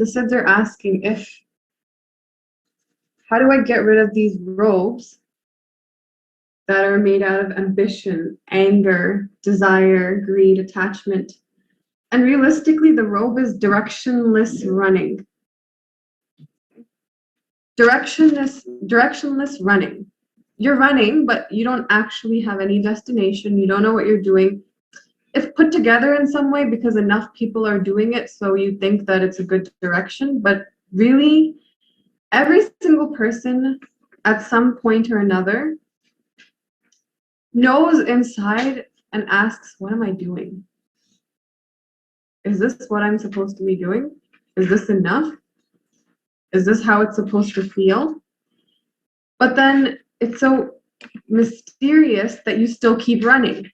the Sidhs are asking how do I get rid of these robes that are made out of ambition, anger, desire, greed, attachment? And realistically, the robe is directionless running. Directionless running. You're running, but you don't actually have any destination. You don't know what you're doing. It's put together in some way because enough people are doing it, so you think that it's a good direction. But really, every single person at some point or another knows inside and asks, what am I doing? Is this what I'm supposed to be doing? Is this enough? Is this how it's supposed to feel? But then it's so mysterious that you still keep running,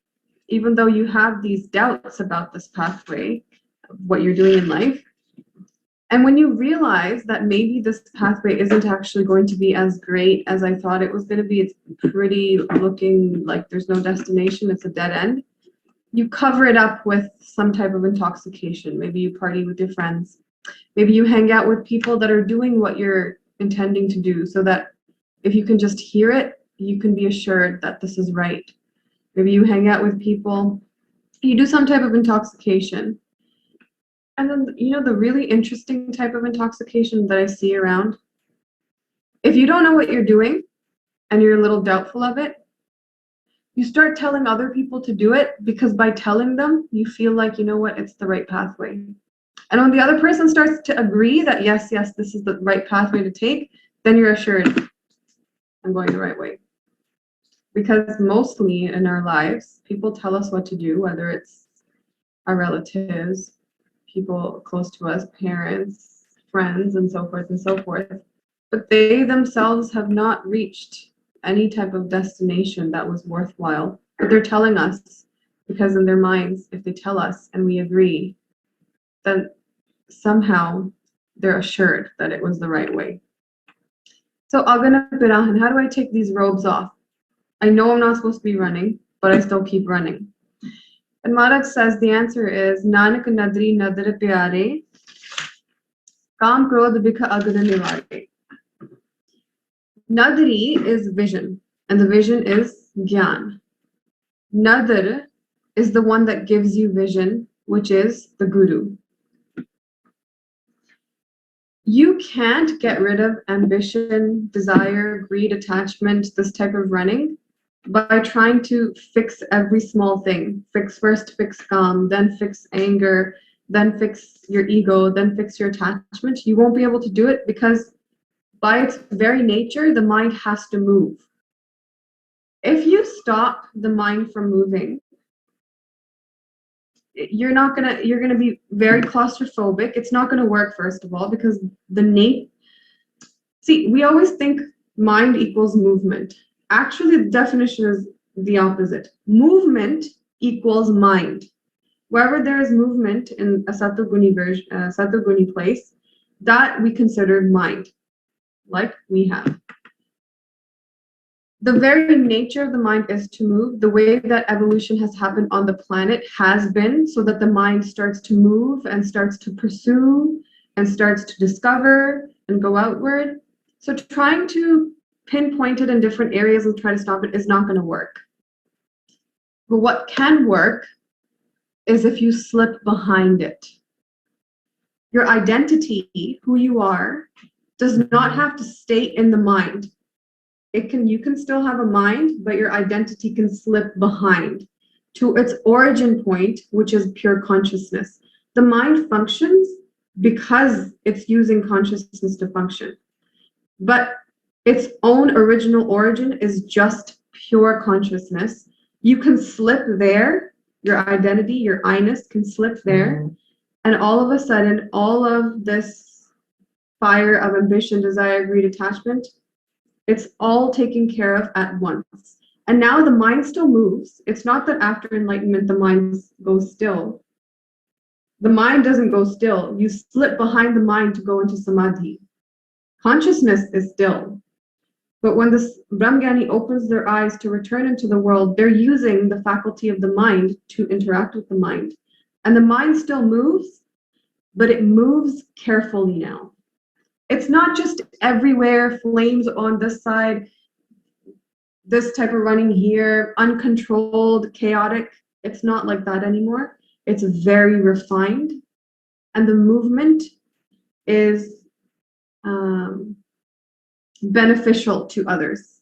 even though you have these doubts about this pathway, of what you're doing in life. And when you realize that maybe this pathway isn't actually going to be as great as I thought it was going to be, it's pretty looking like there's no destination, it's a dead end, you cover it up with some type of intoxication. Maybe you party with your friends. Maybe you hang out with people that are doing what you're intending to do, so that if you can just hear it, you can be assured that this is right. Maybe you hang out with people, you do some type of intoxication. And then, the really interesting type of intoxication that I see around, if you don't know what you're doing and you're a little doubtful of it, you start telling other people to do it, because by telling them, you feel like, it's the right pathway. And when the other person starts to agree that, yes, this is the right pathway to take, then you're assured, I'm going the right way. Because mostly in our lives, people tell us what to do, whether it's our relatives, people close to us, parents, friends, and so forth and so forth. But they themselves have not reached any type of destination that was worthwhile. But they're telling us, because in their minds, if they tell us and we agree, then somehow they're assured that it was the right way. So Agan, piraahan, how do I take these robes off? I know I'm not supposed to be running, but I still keep running. And Maharaj says the answer is Nanak nadri nadr pyare, kam krodh bikha agna nivare. Nadri is vision, and the vision is Gyan. Nadr is the one that gives you vision, which is the Guru. You can't get rid of ambition, desire, greed, attachment, this type of running, by trying to fix every small thing. Fix calm, then fix anger, then fix your ego, then fix your attachment. You won't be able to do it, because by its very nature, the mind has to move. If you stop the mind from moving, you're gonna be very claustrophobic. It's not gonna work, first of all, because we always think mind equals movement. Actually, the definition is the opposite. Movement equals mind. Wherever there is movement in a Satoguni place, that we consider mind, like we have. The very nature of the mind is to move. The way that evolution has happened on the planet has been so that the mind starts to move and starts to pursue and starts to discover and go outward. So trying to pinpoint it in different areas and try to stop it is not going to work. But what can work is if you slip behind it. Your identity, who you are, does not have to stay in the mind. You can still have a mind, but your identity can slip behind to its origin point, which is pure consciousness. The mind functions because it's using consciousness to function. But its own original origin is just pure consciousness. You can slip there, your identity, your I-ness can slip there, and all of a sudden, all of this fire of ambition, desire, greed, attachment, it's all taken care of at once. And now the mind still moves. It's not that after enlightenment, the mind goes still. The mind doesn't go still. You slip behind the mind to go into samadhi. Consciousness is still. But when this Brahmgyani opens their eyes to return into the world, they're using the faculty of the mind to interact with the mind. And the mind still moves, but it moves carefully now. It's not just everywhere, flames on this side, this type of running here, uncontrolled, chaotic. It's not like that anymore. It's very refined, and the movement is beneficial to others.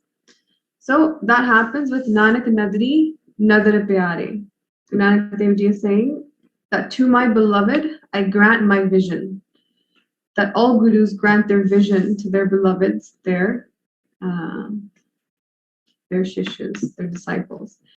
So that happens with Nanak Nadri Nadar Pyare. So Nanak Dev Ji is saying that to my beloved I grant my vision. That all gurus grant their vision to their beloveds, their shishas, their disciples.